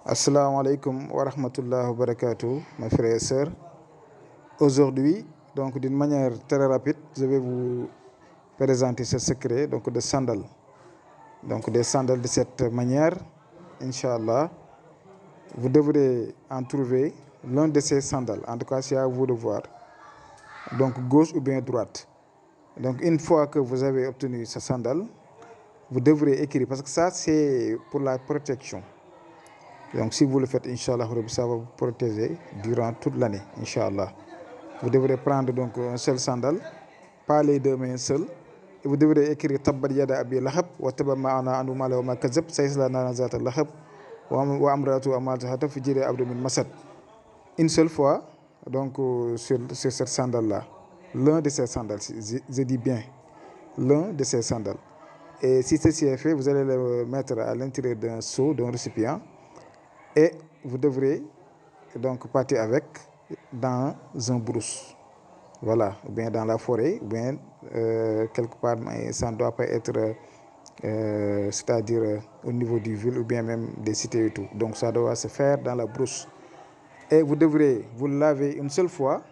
Assalamu alaikum wa rahmatullahi wa barakatuh, mes frères et sœurs. Aujourd'hui, donc d'une manière très rapide, je vais vous présenter ce secret donc de sandales. Donc des sandales de cette manière, Inch'Allah, vous devrez en trouver l'un de ces sandales. En tout cas, c'est à vous de voir. Donc gauche ou bien droite. Donc une fois que vous avez obtenu ce sandal, vous devrez écrire, parce que ça c'est pour la protection. Donc si vous le faites, Inch'Allah, ça va vous protéger durant toute l'année, Inch'Allah. Vous devrez prendre donc un seul sandal, pas les deux mais un seul. Et vous devrez écrire Tabbat yada abi lahab wa tabba ma ana anhu ma lahu wa ma kazab sayasla naran zata lahab wa amratu amalata fi jiri abdu min masad. Une seule fois, donc sur cette sandale-là, l'un de ces sandales, je dis bien l'un de ces sandales. Et si ceci est fait, vous allez le mettre à l'intérieur d'un seau, d'un récipient. Et vous devrez donc partir avec dans un brousse. Voilà, ou bien dans la forêt, ou bien quelque part, mais ça ne doit pas être, c'est-à-dire au niveau du ville, ou bien même des cités et tout. Donc ça doit se faire dans la brousse. Et vous devrez vous laver une seule fois.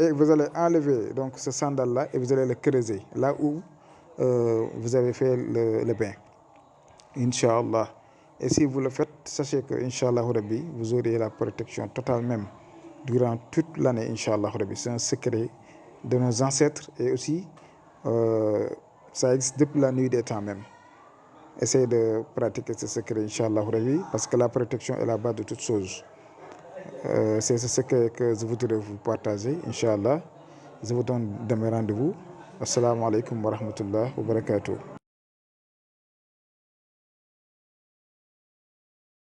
Et vous allez enlever donc ce sandal-là et vous allez le creuser là où vous avez fait le bain. Inch'Allah. Et si vous le faites, sachez que Inch'Allah Rabbi, vous aurez la protection totale même durant toute l'année, Inch'Allah Rabbi. C'est un secret de nos ancêtres et aussi ça existe depuis la nuit des temps même. Essayez de pratiquer ce secret, Inch'Allah Rabbi, parce que la protection est la base de toutes choses. C'est ce secret que je voudrais vous partager, Inch'Allah. Je vous donne demain rendez-vous. Assalamu alaikum wa rahmatullahi wa barakatuh.